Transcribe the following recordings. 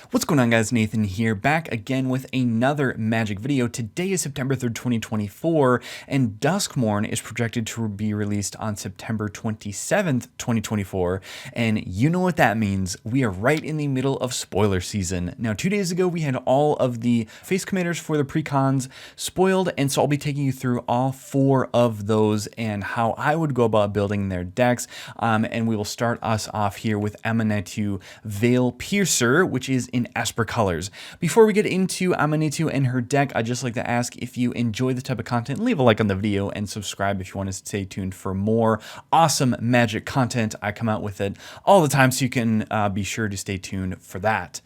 What's going on, guys? Nathan here, back again with another magic video. Today is September 3rd, 2024, and Duskmourn is projected to be released on September 27th, 2024, and you know what that means. We are right in the middle of spoiler season. Now, 2 days ago, we had all of the face commanders for the precons spoiled, and so I'll be taking you through all 4 of those and how I would go about building their decks, and we will start us off here with Aminatou Veil Piercer, which is in Esper colors. Before we get into Aminatou and her deck, I'd just like to ask if you enjoy the type of content, leave a like on the video and subscribe if you want to stay tuned for more awesome magic content. I come out with it all the time, so you can be sure to stay tuned for that.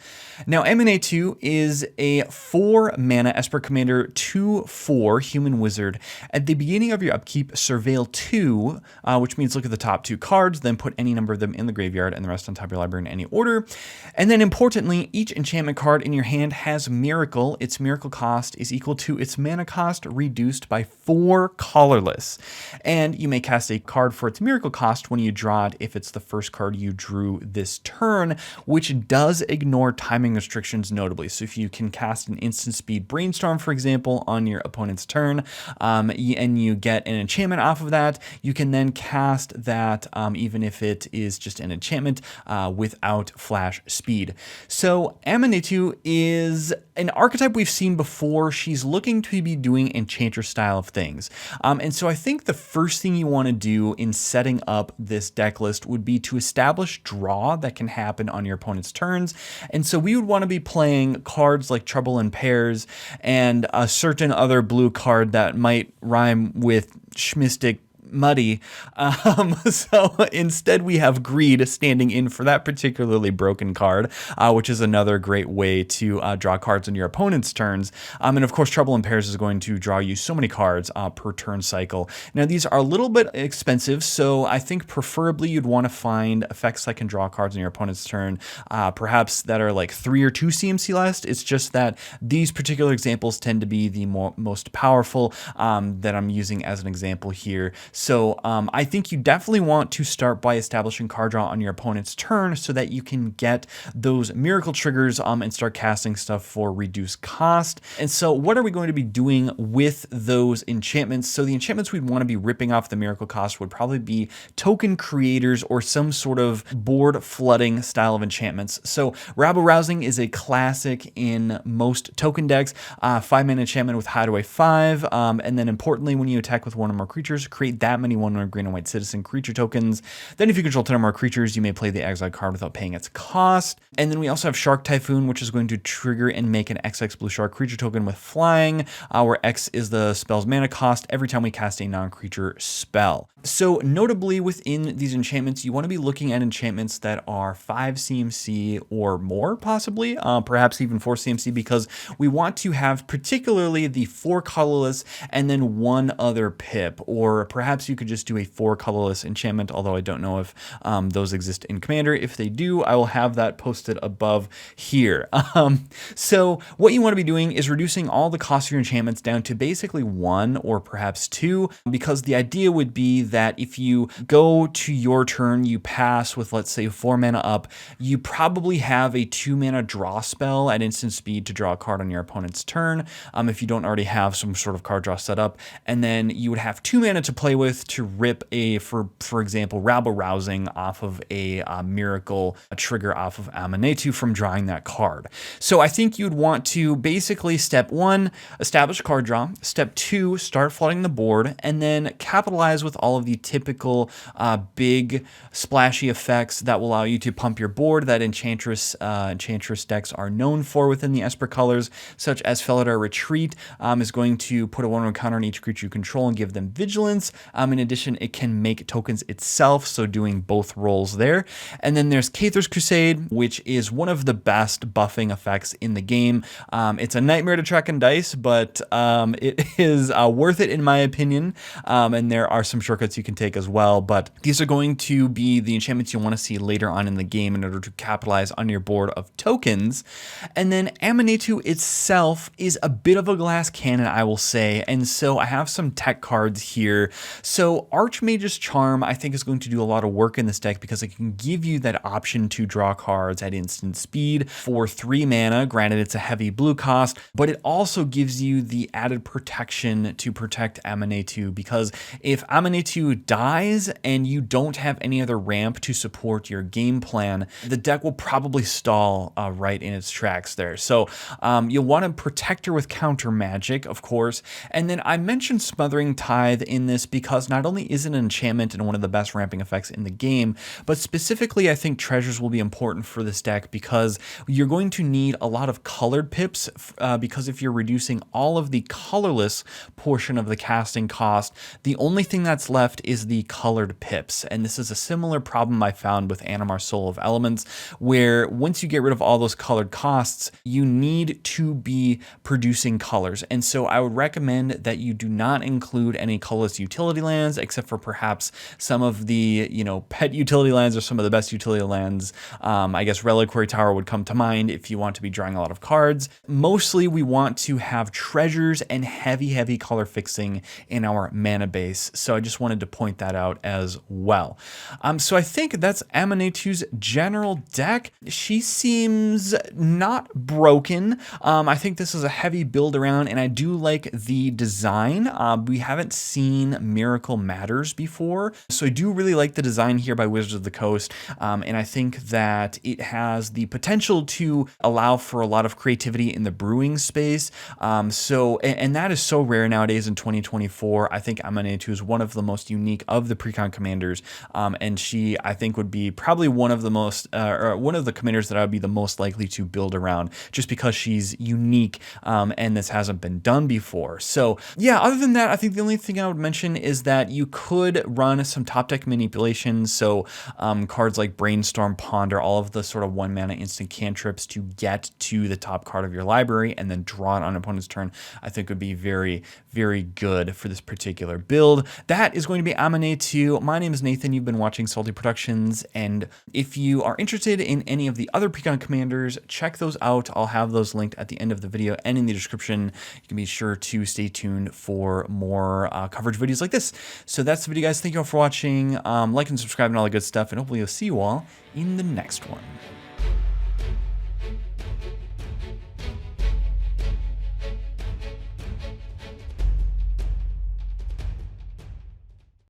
Now, Aminatou is a 4 mana Esper Commander 2/4 human wizard. At the beginning of your upkeep, surveil 2, which means look at the top 2 cards, then put any number of them in the graveyard and the rest on top of your library in any order. And then importantly, each enchantment card in your hand has Miracle. Its Miracle cost is equal to its mana cost reduced by 4 colorless. And you may cast a card for its Miracle cost when you draw it if it's the first card you drew this turn, which does ignore timing restrictions notably. So if you can cast an instant speed Brainstorm, for example, on your opponent's turn, and you get an enchantment off of that, you can then cast that even if it is just an enchantment without flash speed. So Aminatou is an archetype we've seen before. She's looking to be doing enchantress style of things. And so I think the first thing you want to do in setting up this deck list would be to establish draw that can happen on your opponent's turns. And so we would want to be playing cards like Trouble in Pairs and a certain other blue card that might rhyme with Schmistic Muddy. So instead we have Greed standing in for that particularly broken card, which is another great way to draw cards on your opponent's turns. And of course, Trouble in Pairs is going to draw you so many cards per turn cycle. Now, these are a little bit expensive, so I think preferably you'd want to find effects that can draw cards on your opponent's turn, perhaps that are like 3 or 2 CMC less. It's just that these particular examples tend to be the most powerful that I'm using as an example here. So I think you definitely want to start by establishing card draw on your opponent's turn so that you can get those miracle triggers and start casting stuff for reduced cost. And so what are we going to be doing with those enchantments? So the enchantments we'd want to be ripping off the miracle cost would probably be token creators or some sort of board flooding style of enchantments. So Rabble Rousing is a classic in most token decks. 5-mana enchantment with Hideaway 5. And then importantly, when you attack with 1 or more creatures, create that many 1/1 green and white citizen creature tokens. Then if you control 10 or more creatures, you may play the exile card without paying its cost. And then we also have Shark Typhoon, which is going to trigger and make an XX blue shark creature token with flying, where X is the spell's mana cost every time we cast a non-creature spell. So notably within these enchantments, you want to be looking at enchantments that are 5 CMC or more, possibly, perhaps even 4 CMC, because we want to have particularly the 4 colorless and then 1 other pip, or perhaps you could just do a 4 colorless enchantment, although I don't know if those exist in Commander. If they do, I will have that posted above here. So what you want to be doing is reducing all the cost of your enchantments down to basically 1 or perhaps 2, because the idea would be that if you go to your turn, you pass with, let's say, 4 mana up, you probably have a 2 mana draw spell at instant speed to draw a card on your opponent's turn, if you don't already have some sort of card draw set up, and then you would have 2 mana to play with to rip a, for example, Rabble Rousing off of a miracle trigger off of Aminatou from drawing that card. So I think you'd want to basically step 1, establish card draw, step 2, start flooding the board, and then capitalize with all of the typical big splashy effects that will allow you to pump your board that enchantress decks are known for within the Esper colors, such as Felidar Retreat is going to put a 1/1 counter on each creature you control and give them vigilance. In addition, it can make tokens itself, so doing both roles there. And then there's Caither's Crusade, which is one of the best buffing effects in the game. It's a nightmare to track and dice, but it is worth it in my opinion. And there are some shortcuts you can take as well, but these are going to be the enchantments you want to see later on in the game in order to capitalize on your board of tokens. And then Aminatou itself is a bit of a glass cannon, I will say, and so I have some tech cards here So Archmage's Charm, I think, is going to do a lot of work in this deck because it can give you that option to draw cards at instant speed for 3 mana. Granted, it's a heavy blue cost, but it also gives you the added protection to protect Aminatou, because if Aminatou dies and you don't have any other ramp to support your game plan, the deck will probably stall right in its tracks there. So you'll want to protect her with counter magic, of course. And then I mentioned Smothering Tithe in this because not only is it an enchantment and one of the best ramping effects in the game, but specifically I think treasures will be important for this deck because you're going to need a lot of colored pips because if you're reducing all of the colorless portion of the casting cost, the only thing that's left is the colored pips. And this is a similar problem I found with Animar Soul of Elements, where once you get rid of all those colored costs, you need to be producing colors. And so I would recommend that you do not include any colorless utility lands, except for perhaps some of the, pet utility lands or some of the best utility lands. I guess Reliquary Tower would come to mind if you want to be drawing a lot of cards. Mostly we want to have treasures and heavy color fixing in our mana base. So I just wanted to point that out as well. So I think that's Aminatou's general deck. She seems not broken. I think this is a heavy build around, and I do like the design. We haven't seen Miracle Matters before, so I do really like the design here by Wizards of the Coast, and I think that it has the potential to allow for a lot of creativity in the brewing space. And that is so rare nowadays in 2024. I think Aminatou is one of the most unique of the Precon commanders, and she, I think, would be probably one of the most, or one of the commanders that I would be the most likely to build around, just because she's unique, and this hasn't been done before. So yeah, other than that, I think the only thing I would mention is that you could run some top deck manipulations. So cards like Brainstorm, Ponder, all of the sort of 1 mana instant cantrips to get to the top card of your library and then draw it on an opponent's turn, I think would be very good for this particular build. That is going to be Aminatou. My name is Nathan. You've been watching Salty Productions, and if you are interested in any of the other Precon commanders, check those out. I'll have those linked at the end of the video and in the description. You can be sure to stay tuned for more coverage videos like this. So that's the video, guys. Thank you all for watching. Like and subscribe and all the good stuff, and hopefully I'll see you all in the next one.